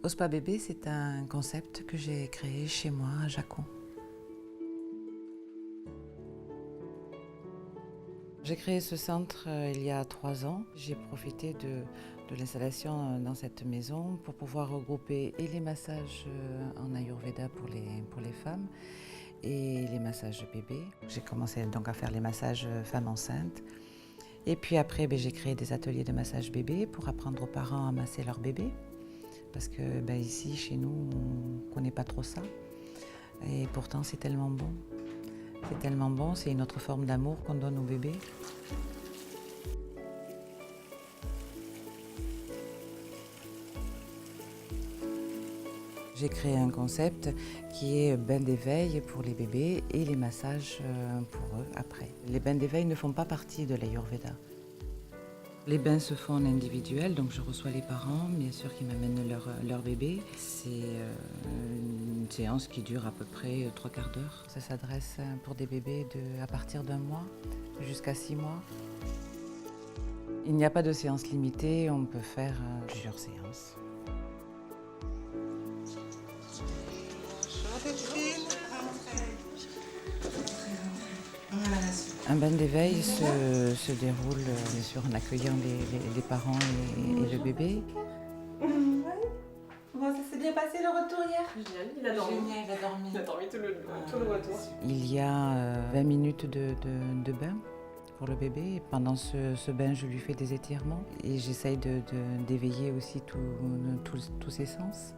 Au Spa Bébé, c'est un concept que j'ai créé chez moi à Jacon. J'ai créé ce centre il y a 3 ans. J'ai profité de l'installation dans cette maison pour pouvoir regrouper et les massages en Ayurveda pour les femmes et les massages bébés. J'ai commencé donc à faire les massages femmes enceintes. Et puis après, j'ai créé des ateliers de massage bébé pour apprendre aux parents à masser leur bébé. Parce que ici, chez nous, on ne connaît pas trop ça. Et pourtant, c'est tellement bon. C'est tellement bon, c'est une autre forme d'amour qu'on donne aux bébés. J'ai créé un concept qui est bain d'éveil pour les bébés et les massages pour eux après. Les bains d'éveil ne font pas partie de l'Ayurveda. Les bains se font en individuel, donc je reçois les parents, bien sûr, qui m'amènent leur bébé. C'est une séance qui dure à peu près 3/4 d'heure. Ça s'adresse pour des bébés à partir d'1 mois jusqu'à 6 mois. Il n'y a pas de séance limitée, on peut faire plusieurs séances. Un bain d'éveil se déroule bien sûr en accueillant les parents et le bébé. Bon, ça s'est bien passé le retour hier? Génial, il a dormi. Génial, il a dormi. Il a dormi tout le retour. Il y a 20 minutes de bain pour le bébé. Et pendant ce bain, je lui fais des étirements et j'essaye d'éveiller aussi tous ses sens.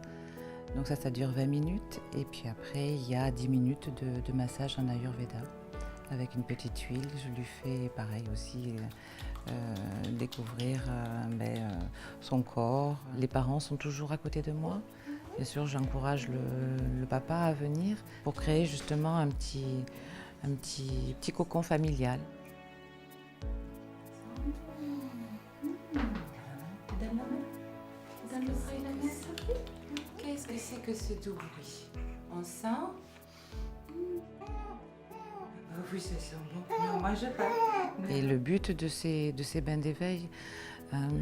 Donc ça dure 20 minutes. Et puis après, il y a 10 minutes de massage en Ayurveda. Avec une petite huile, je lui fais pareil aussi découvrir son corps. Les parents sont toujours à côté de moi. Bien sûr, j'encourage le papa à venir pour créer justement un petit cocon familial. Qu'est-ce que c'est que ce doux bruit? On sent? Oui, ça sent bon. Non, moi je pas. Et le but de ces bains d'éveil,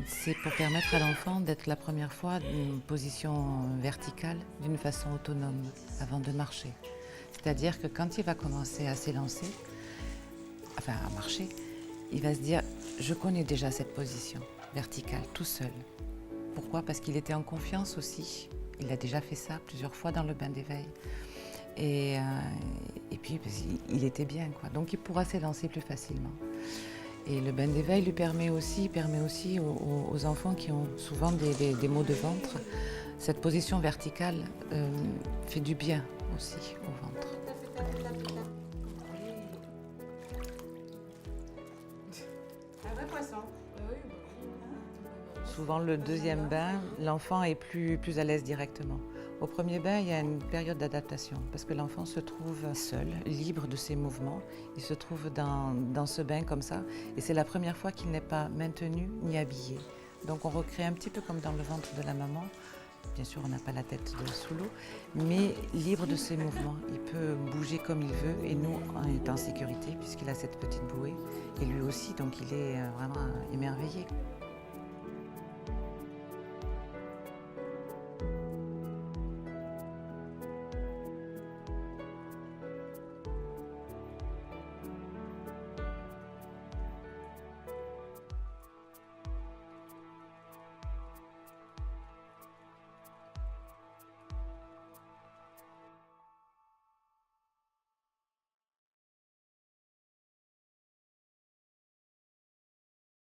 c'est pour permettre à l'enfant d'être la première fois dans une position verticale d'une façon autonome avant de marcher. C'est-à-dire que quand il va commencer à s'élancer, enfin à marcher, il va se dire « je connais déjà cette position verticale tout seul ». Pourquoi? Parce qu'il était en confiance aussi. Il a déjà fait ça plusieurs fois dans le bain d'éveil. Et puis, il était bien, quoi. Donc, il pourra s'élancer plus facilement. Et le bain d'éveil lui permet aussi aux enfants qui ont souvent des maux de ventre, cette position verticale fait du bien aussi au ventre. Un vrai poisson. Souvent, le deuxième bain, l'enfant est plus à l'aise directement. Au premier bain, il y a une période d'adaptation parce que l'enfant se trouve seul, libre de ses mouvements. Il se trouve dans ce bain comme ça et c'est la première fois qu'il n'est pas maintenu ni habillé. Donc on recrée un petit peu comme dans le ventre de la maman. Bien sûr, on n'a pas la tête sous l'eau, mais libre de ses mouvements. Il peut bouger comme il veut et nous, on est en sécurité puisqu'il a cette petite bouée. Et lui aussi, donc il est vraiment émerveillé.